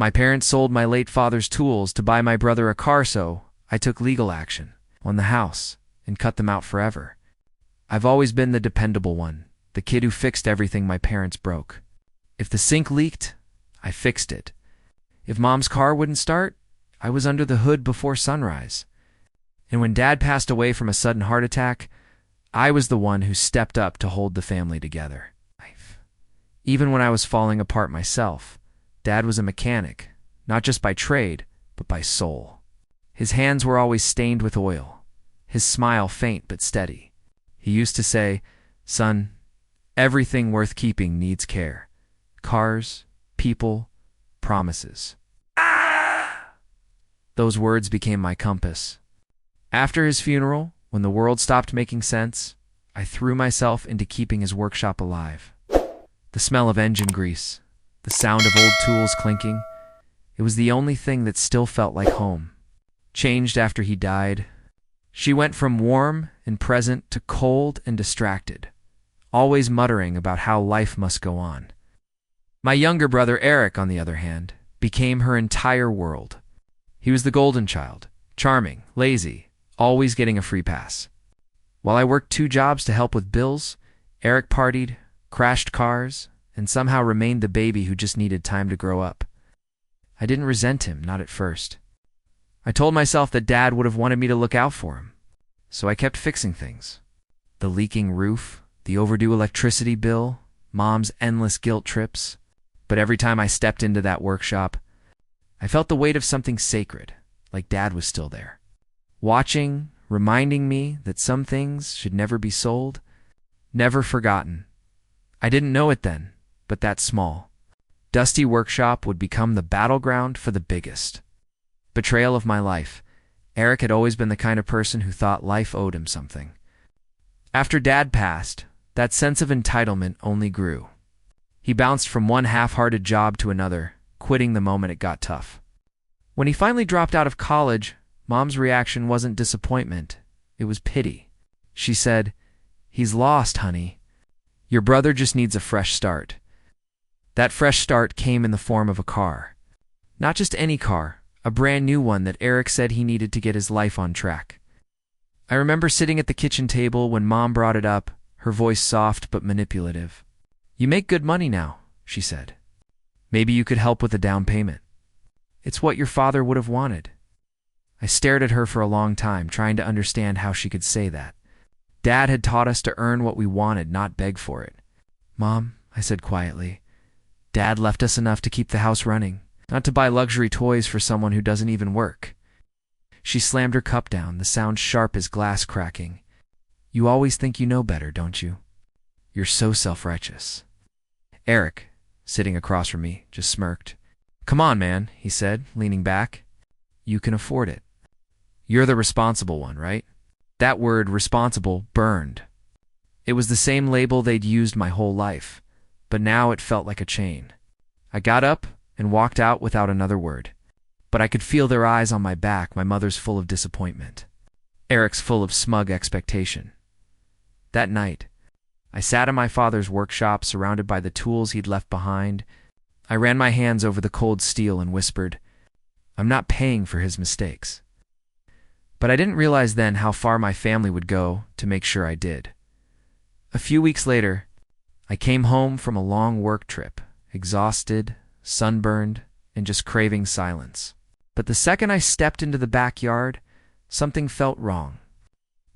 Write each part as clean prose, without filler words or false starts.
My parents sold my late father's tools to buy my brother a car, so I took legal action on the house and cut them out forever. I've always been the dependable one, the kid who fixed everything my parents broke. If the sink leaked, I fixed it. If Mom's car wouldn't start, I was under the hood before sunrise. And when Dad passed away from a sudden heart attack, I was the one who stepped up to hold the family together. Even when I was falling apart myself, Dad was a mechanic, not just by trade, but by soul. His hands were always stained with oil, his smile faint but steady. He used to say, "Son, everything worth keeping needs care. Cars, people, promises." Those words became my compass. After his funeral, when the world stopped making sense, I threw myself into keeping his workshop alive. The smell of engine grease, the sound of old tools clinking, it was the only thing that still felt like home. Changed after he died. She went from warm and present to cold and distracted, always muttering about how life must go on. My younger brother Eric, on the other hand, became her entire world. He was the golden child, charming, lazy, always getting a free pass. While I worked 2 jobs to help with bills, Eric partied, crashed cars, and somehow remained the baby who just needed time to grow up. I didn't resent him, not at first. I told myself that Dad would have wanted me to look out for him, so I kept fixing things. The leaking roof, the overdue electricity bill, Mom's endless guilt trips. But every time I stepped into that workshop, I felt the weight of something sacred, like Dad was still there, watching, reminding me that some things should never be sold, never forgotten. I didn't know it then, but that small, dusty workshop would become the battleground for the biggest. Betrayal of my life. Eric had always been the kind of person who thought life owed him something. After Dad passed, that sense of entitlement only grew. He bounced from one half-hearted job to another, quitting the moment it got tough. When he finally dropped out of college, Mom's reaction wasn't disappointment, it was pity. She said, "He's lost, honey. Your brother just needs a fresh start." That fresh start came in the form of a car. Not just any car, a brand new one that Eric said he needed to get his life on track. I remember sitting at the kitchen table when Mom brought it up, her voice soft but manipulative. "You make good money now," she said. "Maybe you could help with a down payment. It's what your father would have wanted." I stared at her for a long time, trying to understand how she could say that. Dad had taught us to earn what we wanted, not beg for it. "Mom," I said quietly, "Dad left us enough to keep the house running, not to buy luxury toys for someone who doesn't even work." She slammed her cup down, the sound sharp as glass cracking. "You always think you know better, don't you? You're so self-righteous." Eric, sitting across from me, just smirked. "Come on, man," he said, leaning back. "You can afford it. You're the responsible one, right?" That word, responsible, burned. It was the same label they'd used my whole life, but now it felt like a chain. I got up and walked out without another word, but I could feel their eyes on my back, my mother's full of disappointment, Eric's full of smug expectation. That night, I sat in my father's workshop, surrounded by the tools he'd left behind. I ran my hands over the cold steel and whispered, "I'm not paying for his mistakes." But I didn't realize then how far my family would go to make sure I did. A few weeks later, I came home from a long work trip, exhausted, sunburned, and just craving silence. But the second I stepped into the backyard, something felt wrong.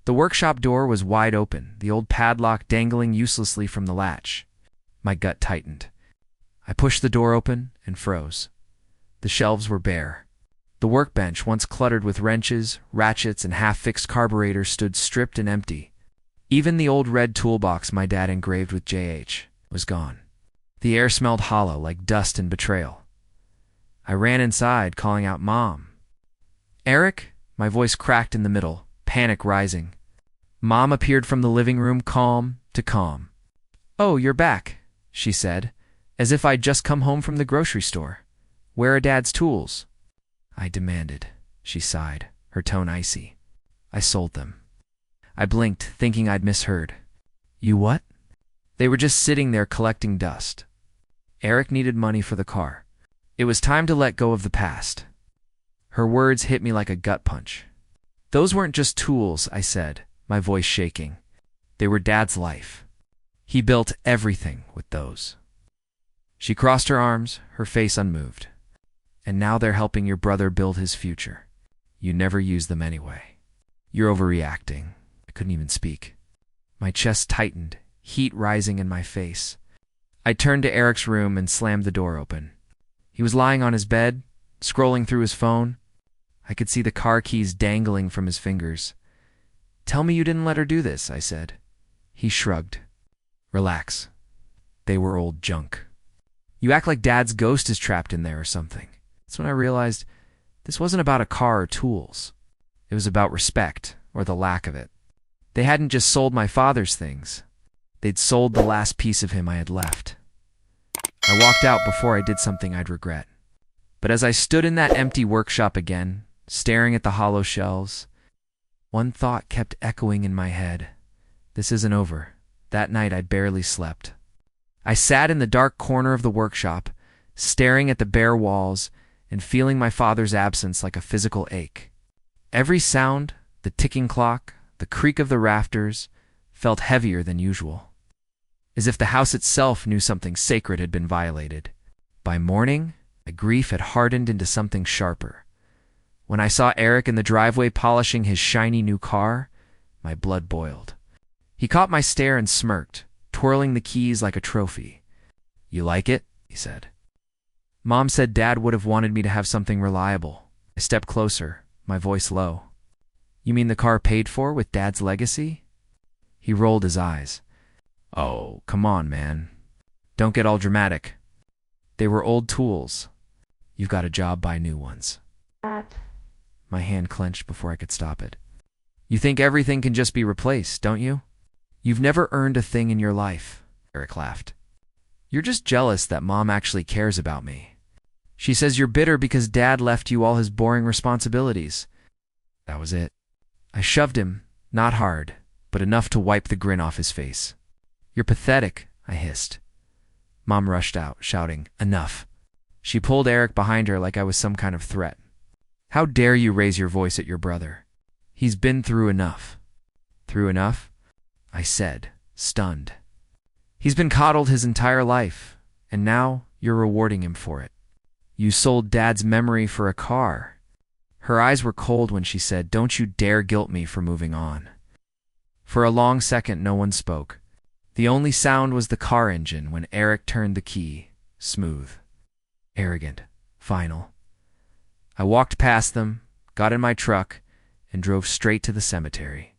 The workshop door was wide open, the old padlock dangling uselessly from the latch. My gut tightened. I pushed the door open and froze. The shelves were bare. The workbench, once cluttered with wrenches, ratchets, and half-fixed carburetors, stood stripped and empty. Even the old red toolbox my dad engraved with JH was gone. The air smelled hollow, like dust and betrayal. I ran inside, calling out, "Mom." "Eric?" My voice cracked in the middle, panic rising. Mom appeared from the living room, calm to calm. "Oh, you're back," she said, as if I'd just come home from the grocery store. "Where are Dad's tools?" I demanded. She sighed, her tone icy. "I sold them." I blinked, thinking I'd misheard. "You what?" "They were just sitting there collecting dust. Eric needed money for the car. It was time to let go of the past. Her words hit me like a gut punch. Those weren't just tools, I said, my voice shaking. They were Dad's life. He built everything with those. She crossed her arms, her face unmoved. And now they're helping your brother build his future. You never used them anyway. You're overreacting. I couldn't even speak. My chest tightened, heat rising in my face. I turned to Eric's room and slammed the door open. He was lying on his bed, scrolling through his phone. I could see the car keys dangling from his fingers. "Tell me you didn't let her do this," I said. He shrugged. "Relax. They were old junk. You act like Dad's ghost is trapped in there or something." That's when I realized this wasn't about a car or tools. It was about respect, or the lack of it. They hadn't just sold my father's things. They'd sold the last piece of him I had left. I walked out before I did something I'd regret. But as I stood in that empty workshop again, staring at the hollow shelves, one thought kept echoing in my head. This isn't over. That night I barely slept. I sat in the dark corner of the workshop, staring at the bare walls and feeling my father's absence like a physical ache. Every sound, the ticking clock, the creak of the rafters, felt heavier than usual. As if the house itself knew something sacred had been violated. By morning, my grief had hardened into something sharper. When I saw Eric in the driveway polishing his shiny new car, my blood boiled. He caught my stare and smirked, twirling the keys like a trophy. "You like it?" he said. "Mom said Dad would have wanted me to have something reliable." I stepped closer, my voice low. "You mean the car paid for with Dad's legacy?" He rolled his eyes. "Oh, come on, man. Don't get all dramatic. They were old tools. You've got a job, buy new ones." My hand clenched before I could stop it. "You think everything can just be replaced, don't you? You've never earned a thing in your life," Eric laughed. "You're just jealous that Mom actually cares about me. She says you're bitter because Dad left you all his boring responsibilities." That was it. I shoved him, not hard, but enough to wipe the grin off his face. "You're pathetic," I hissed. Mom rushed out, shouting, "Enough." She pulled Eric behind her like I was some kind of threat. "How dare you raise your voice at your brother? He's been through enough." "Through enough?" I said, stunned. "He's been coddled his entire life, and now you're rewarding him for it. You sold Dad's memory for a car." Her eyes were cold when she said, "Don't you dare guilt me for moving on." For a long second, no one spoke. The only sound was the car engine when Eric turned the key, smooth, arrogant, final. I walked past them, got in my truck, and drove straight to the cemetery.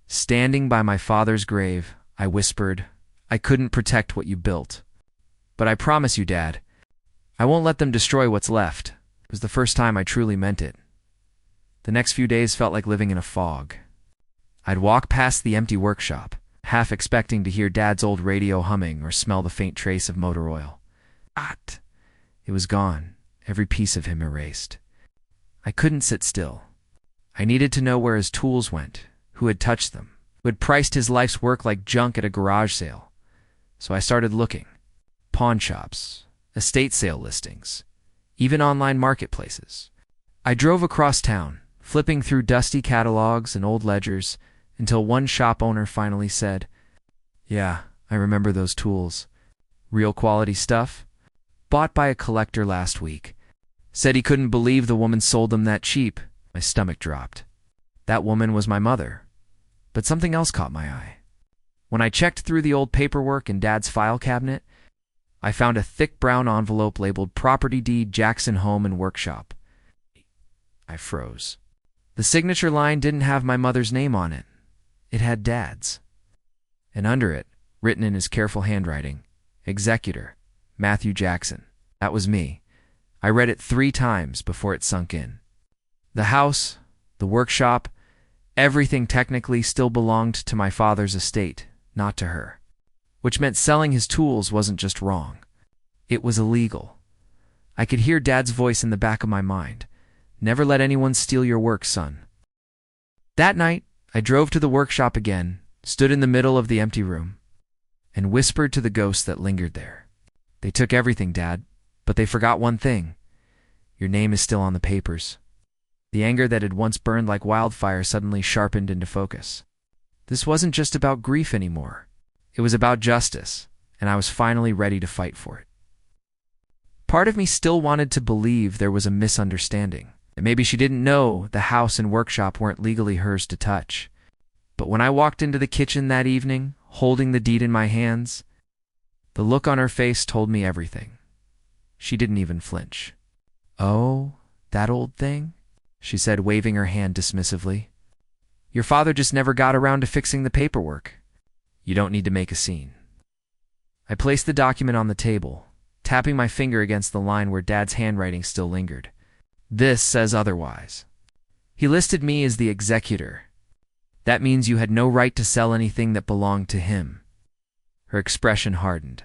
Standing by my father's grave, I whispered, "I couldn't protect what you built. But I promise you, Dad, I won't let them destroy what's left." It was the first time I truly meant it. The next few days felt like living in a fog. I'd walk past the empty workshop, half expecting to hear Dad's old radio humming or smell the faint trace of motor oil. It was gone, every piece of him erased. I couldn't sit still. I needed to know where his tools went, who had touched them, who had priced his life's work like junk at a garage sale. So I started looking. Pawn shops, estate sale listings, even online marketplaces. I drove across town, flipping through dusty catalogs and old ledgers, until one shop owner finally said, "Yeah, I remember those tools. Real quality stuff. Bought by a collector last week. Said he couldn't believe the woman sold them that cheap." My stomach dropped. That woman was my mother. But something else caught my eye. When I checked through the old paperwork in Dad's file cabinet, I found a thick brown envelope labeled Property Deed Jackson Home and Workshop. I froze. The signature line didn't have my mother's name on it. It had Dad's. And under it, written in his careful handwriting, Executor, Matthew Jackson. That was me. I read it 3 times before it sunk in. The house, the workshop, everything technically still belonged to my father's estate, not to her. Which meant selling his tools wasn't just wrong. It was illegal. I could hear Dad's voice in the back of my mind. "Never let anyone steal your work, son." That night, I drove to the workshop again, stood in the middle of the empty room, and whispered to the ghosts that lingered there. "They took everything, Dad. But they forgot one thing. Your name is still on the papers. The anger that had once burned like wildfire suddenly sharpened into focus. This wasn't just about grief anymore. It was about justice, and I was finally ready to fight for it. Part of me still wanted to believe there was a misunderstanding, that maybe she didn't know the house and workshop weren't legally hers to touch. But when I walked into the kitchen that evening, holding the deed in my hands, the look on her face told me everything. She didn't even flinch. "Oh, that old thing?" she said, waving her hand dismissively. "Your father just never got around to fixing the paperwork. You don't need to make a scene." I placed the document on the table, tapping my finger against the line where Dad's handwriting still lingered. "This says otherwise. He listed me as the executor. That means you had no right to sell anything that belonged to him." Her expression hardened.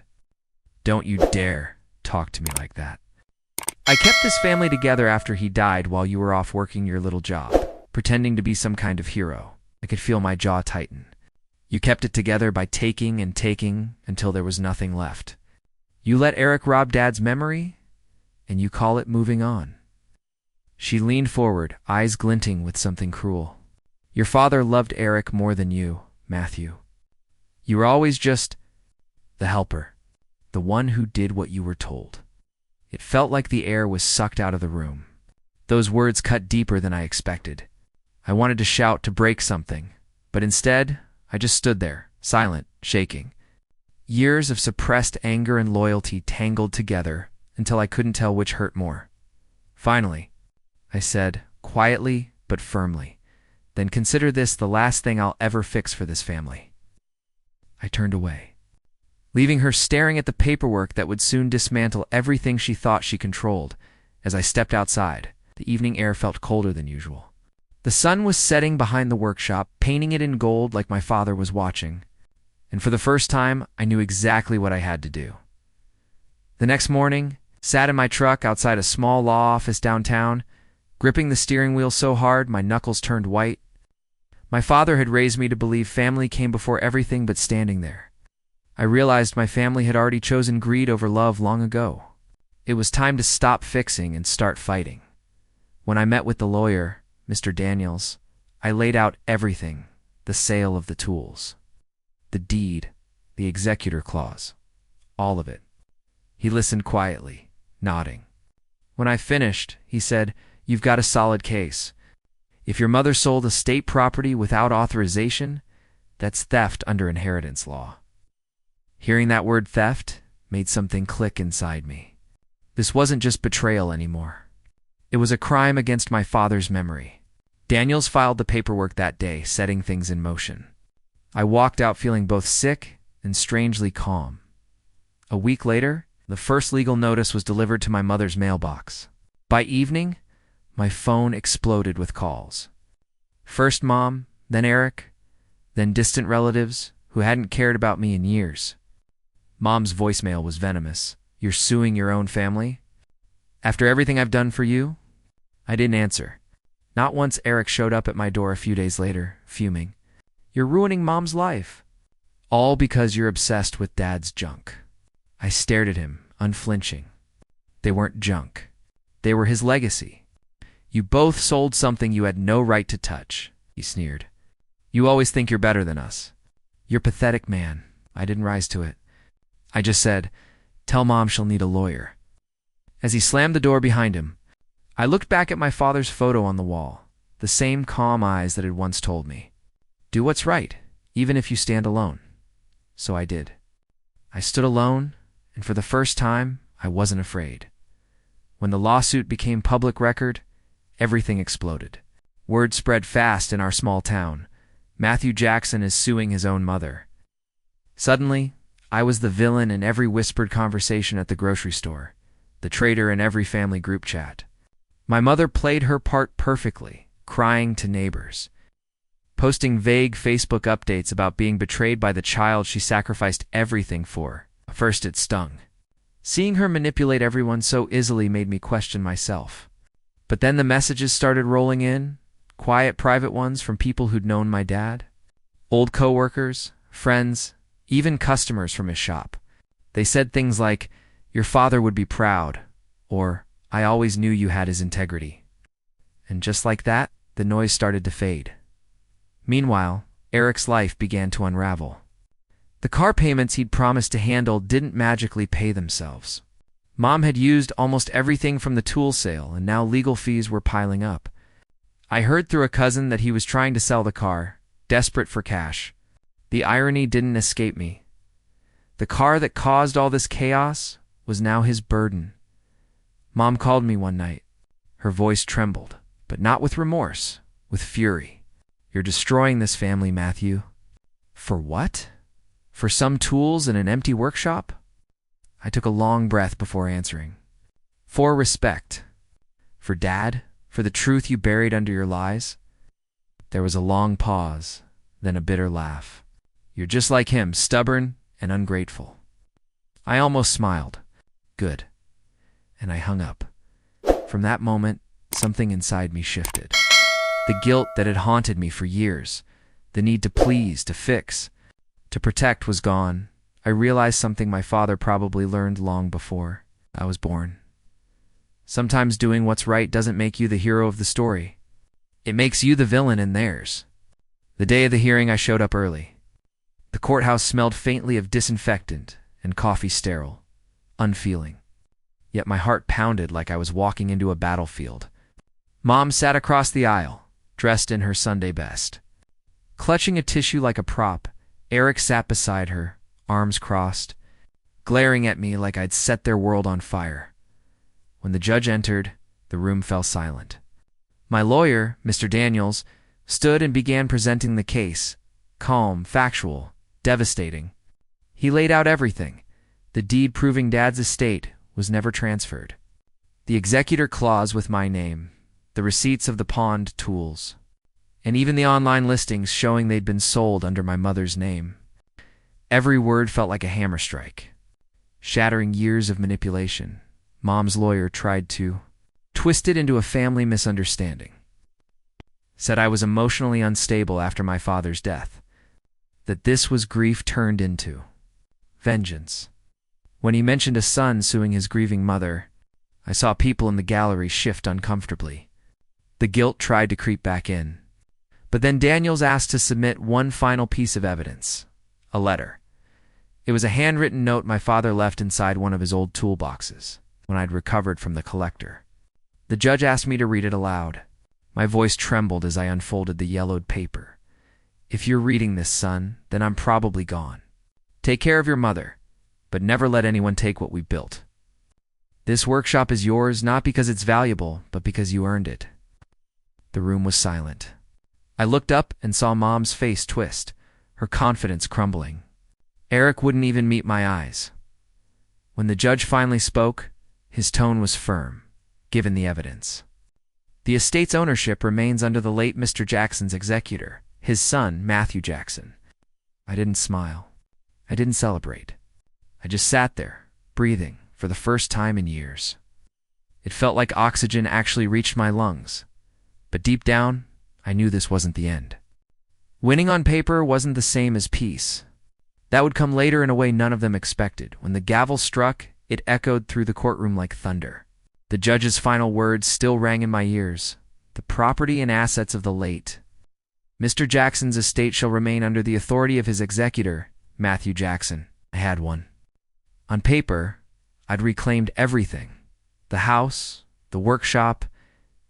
"Don't you dare talk to me like that. I kept this family together after he died while you were off working your little job, pretending to be some kind of hero." I could feel my jaw tighten. "You kept it together by taking and taking until there was nothing left. You let Eric rob Dad's memory, and you call it moving on." She leaned forward, eyes glinting with something cruel. "Your father loved Eric more than you, Matthew. You were always just the helper, the one who did what you were told." It felt like the air was sucked out of the room. Those words cut deeper than I expected. I wanted to shout, to break something, but instead, I just stood there, silent, shaking. Years of suppressed anger and loyalty tangled together until I couldn't tell which hurt more. Finally, I said, quietly but firmly, "Then consider this the last thing I'll ever fix for this family." I turned away, leaving her staring at the paperwork that would soon dismantle everything she thought she controlled. As I stepped outside, the evening air felt colder than usual. The sun was setting behind the workshop, painting it in gold like my father was watching. And for the first time, I knew exactly what I had to do. The next morning, sat in my truck outside a small law office downtown, gripping the steering wheel so hard my knuckles turned white. My father had raised me to believe family came before everything but standing there. I realized my family had already chosen greed over love long ago. It was time to stop fixing and start fighting. When I met with the lawyer, Mr. Daniels, I laid out everything, the sale of the tools, the deed, the executor clause, all of it. He listened quietly, nodding. When I finished, he said, "You've got a solid case. If your mother sold estate property without authorization, that's theft under inheritance law." Hearing that word theft made something click inside me. This wasn't just betrayal anymore. It was a crime against my father's memory. Daniels filed the paperwork that day, setting things in motion. I walked out feeling both sick and strangely calm. A week later, the first legal notice was delivered to my mother's mailbox. By evening, my phone exploded with calls. First Mom, then Eric, then distant relatives who hadn't cared about me in years. Mom's voicemail was venomous. "You're suing your own family? After everything I've done for you?" I didn't answer. Not once Eric showed up at my door a few days later, fuming. "You're ruining Mom's life. All because you're obsessed with Dad's junk." I stared at him, unflinching. They weren't junk. They were his legacy. "You both sold something you had no right to touch," he sneered. "You always think you're better than us. You're pathetic, man." I didn't rise to it. I just said, "Tell Mom she'll need a lawyer." As he slammed the door behind him, I looked back at my father's photo on the wall, the same calm eyes that had once told me, "Do what's right, even if you stand alone." So I did. I stood alone, and for the first time, I wasn't afraid. When the lawsuit became public record, everything exploded. Word spread fast in our small town. Matthew Jackson is suing his own mother. Suddenly, I was the villain in every whispered conversation at the grocery store, the traitor in every family group chat. My mother played her part perfectly, crying to neighbors, posting vague Facebook updates about being betrayed by the child she sacrificed everything for. First it stung. Seeing her manipulate everyone so easily made me question myself. But then the messages started rolling in, quiet private ones from people who'd known my dad. Old coworkers, friends, even customers from his shop. They said things like, "Your father would be proud," or "I always knew you had his integrity." And just like that, the noise started to fade. Meanwhile, Eric's life began to unravel. The car payments he'd promised to handle didn't magically pay themselves. Mom had used almost everything from the tool sale, and now legal fees were piling up. I heard through a cousin that he was trying to sell the car, desperate for cash. The irony didn't escape me. The car that caused all this chaos was now his burden. Mom called me one night. Her voice trembled, but not with remorse, with fury. "You're destroying this family, Matthew." "For what? For some tools in an empty workshop?" I took a long breath before answering. "For respect. For Dad. For the truth you buried under your lies." There was a long pause, then a bitter laugh. "You're just like him, stubborn and ungrateful." I almost smiled. Good. And I hung up. From that moment, something inside me shifted. The guilt that had haunted me for years, the need to please, to fix, to protect was gone. I realized something my father probably learned long before I was born. Sometimes doing what's right doesn't make you the hero of the story. It makes you the villain in theirs. The day of the hearing, I showed up early. The courthouse smelled faintly of disinfectant and coffee, sterile, unfeeling. Yet my heart pounded like I was walking into a battlefield. Mom sat across the aisle, dressed in her Sunday best. Clutching a tissue like a prop, Eric sat beside her, arms crossed, glaring at me like I'd set their world on fire. When the judge entered, the room fell silent. My lawyer, Mr. Daniels, stood and began presenting the case, calm, factual, devastating. He laid out everything. The deed proving Dad's estate was never transferred. The executor clause with my name, the receipts of the pawned tools, and even the online listings showing they'd been sold under my mother's name. Every word felt like a hammer strike, shattering years of manipulation. Mom's lawyer tried to twist it into a family misunderstanding. Said I was emotionally unstable after my father's death, that this was grief turned into vengeance. When he mentioned a son suing his grieving mother, I saw people in the gallery shift uncomfortably. The guilt tried to creep back in. But then Daniels asked to submit one final piece of evidence, a letter. It was a handwritten note my father left inside one of his old toolboxes when I'd recovered from the collector. The judge asked me to read it aloud. My voice trembled as I unfolded the yellowed paper. "If you're reading this, son, then I'm probably gone. Take care of your mother, but never let anyone take what we built. This workshop is yours not because it's valuable, but because you earned it." The room was silent. I looked up and saw Mom's face twist, her confidence crumbling. Eric wouldn't even meet my eyes. When the judge finally spoke, his tone was firm, given the evidence. "The estate's ownership remains under the late Mr. Jackson's executor, his son, Matthew Jackson." I didn't smile. I didn't celebrate. I just sat there, breathing, for the first time in years. It felt like oxygen actually reached my lungs. But deep down, I knew this wasn't the end. Winning on paper wasn't the same as peace. That would come later in a way none of them expected. When the gavel struck, it echoed through the courtroom like thunder. The judge's final words still rang in my ears. "The property and assets of the late Mr. Jackson's estate shall remain under the authority of his executor, Matthew Jackson." I had one. On paper, I'd reclaimed everything. The house, the workshop,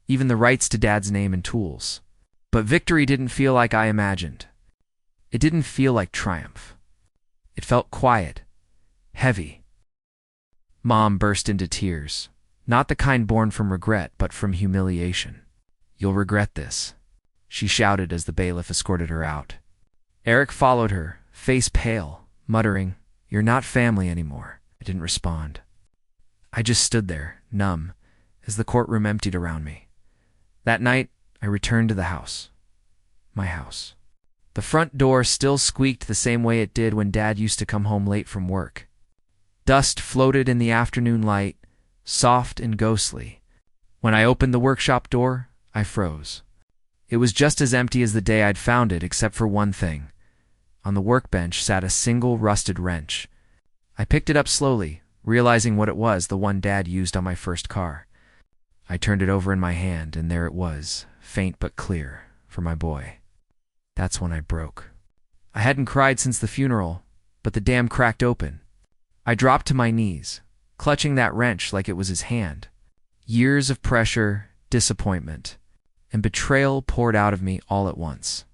even the rights to Dad's name and tools. But victory didn't feel like I imagined. It didn't feel like triumph. It felt quiet, heavy. Mom burst into tears, not the kind born from regret, but from humiliation. "You'll regret this," she shouted as the bailiff escorted her out. Eric followed her, face pale, muttering, "You're not family anymore." I didn't respond. I just stood there, numb, as the courtroom emptied around me. That night, I returned to the house. My house. The front door still squeaked the same way it did when Dad used to come home late from work. Dust floated in the afternoon light, soft and ghostly. When I opened the workshop door, I froze. It was just as empty as the day I'd found it, except for one thing. On the workbench sat a single rusted wrench. I picked it up slowly, realizing what it was, the one Dad used on my first car. I turned it over in my hand, and there it was, faint but clear, for my boy. That's when I broke. I hadn't cried since the funeral, but the dam cracked open. I dropped to my knees, clutching that wrench like it was his hand. Years of pressure, disappointment, and betrayal poured out of me all at once.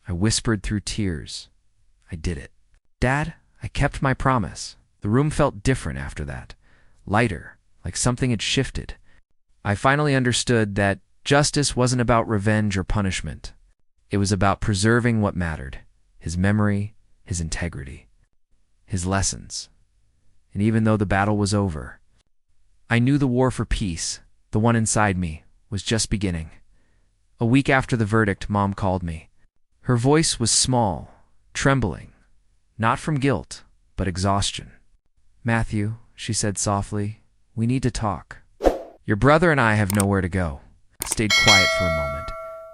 I whispered through tears, I did it. Dad, I kept my promise. The room felt different after that, lighter, like something had shifted. I finally understood that justice wasn't about revenge or punishment. It was about preserving what mattered, his memory, his integrity, his lessons. And even though the battle was over, I knew the war for peace, the one inside me, was just beginning. A week after the verdict, Mom called me. Her voice was small, trembling, not from guilt, but exhaustion. "Matthew," she said softly, "we need to talk. Your brother and I have nowhere to go." I stayed quiet for a moment,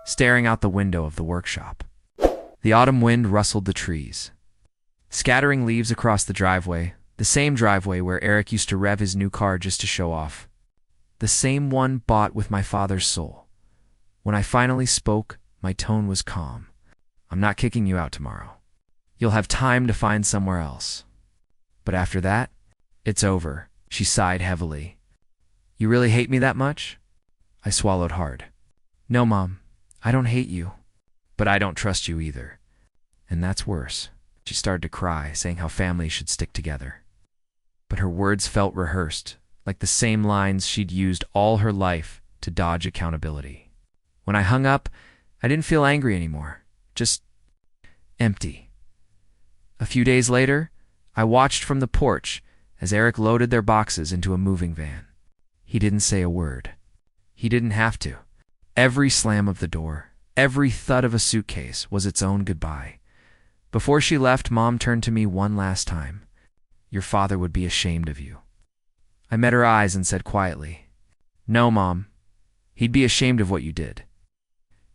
staring out the window of the workshop. The autumn wind rustled the trees, scattering leaves across the driveway, the same driveway where Eric used to rev his new car just to show off. The same one bought with my father's soul. When I finally spoke, my tone was calm. "I'm not kicking you out tomorrow. You'll have time to find somewhere else. But after that, it's over," she sighed heavily. "You really hate me that much?" I swallowed hard. "No, Mom, I don't hate you. But I don't trust you either. And that's worse." She started to cry, saying how families should stick together. But her words felt rehearsed, like the same lines she'd used all her life to dodge accountability. When I hung up, I didn't feel angry anymore, just empty. A few days later, I watched from the porch as Eric loaded their boxes into a moving van. He didn't say a word. He didn't have to. Every slam of the door, every thud of a suitcase was its own goodbye. Before she left, Mom turned to me one last time. "Your father would be ashamed of you." I met her eyes and said quietly, "No, Mom. He'd be ashamed of what you did."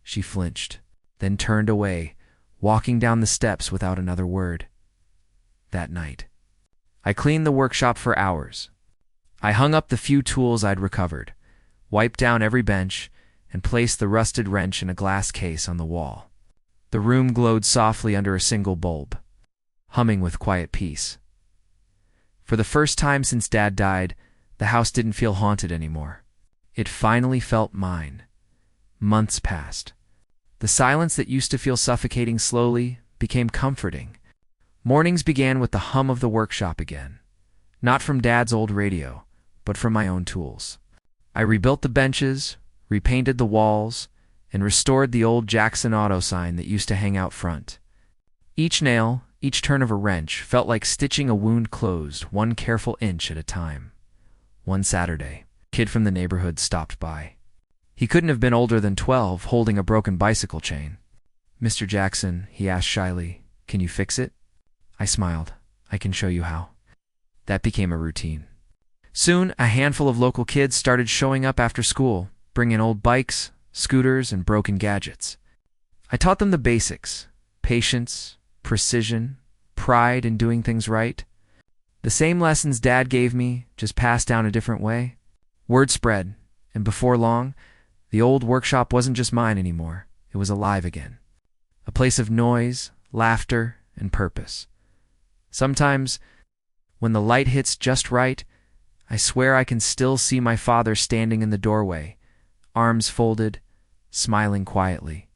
She flinched, then turned away, walking down the steps without another word. That night, I cleaned the workshop for hours. I hung up the few tools I'd recovered, wiped down every bench, and placed the rusted wrench in a glass case on the wall. The room glowed softly under a single bulb, humming with quiet peace. For the first time since Dad died, the house didn't feel haunted anymore. It finally felt mine. Months passed. The silence that used to feel suffocating slowly became comforting. Mornings began with the hum of the workshop again, not from Dad's old radio, but from my own tools. I rebuilt the benches, repainted the walls, and restored the old Jackson Auto sign that used to hang out front. Each nail, each turn of a wrench felt like stitching a wound closed, one careful inch at a time. One Saturday, a kid from the neighborhood stopped by. He couldn't have been older than 12, holding a broken bicycle chain. "Mr. Jackson," he asked shyly, "can you fix it?" I smiled. "I can show you how." That became a routine. Soon, a handful of local kids started showing up after school, bringing old bikes, scooters, and broken gadgets. I taught them the basics: patience, precision, pride in doing things right. The same lessons Dad gave me, just passed down a different way. Word spread, and before long, the old workshop wasn't just mine anymore. It was alive again. A place of noise, laughter, and purpose. Sometimes, when the light hits just right, I swear I can still see my father standing in the doorway, arms folded, smiling quietly.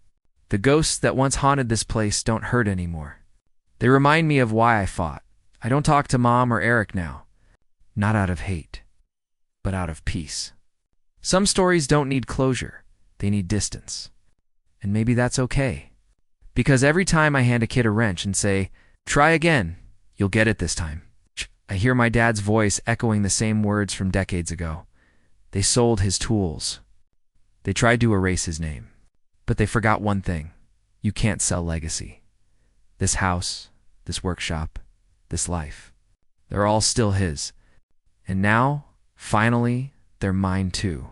The ghosts that once haunted this place don't hurt anymore. They remind me of why I fought. I don't talk to Mom or Eric now. Not out of hate, but out of peace. Some stories don't need closure. They need distance. And maybe that's okay. Because every time I hand a kid a wrench and say, "Try again, you'll get it this time," I hear my dad's voice echoing the same words from decades ago. They sold his tools. They tried to erase his name. But they forgot one thing. You can't sell legacy. This house, this workshop, this life, they're all still his. And now, finally, they're mine too.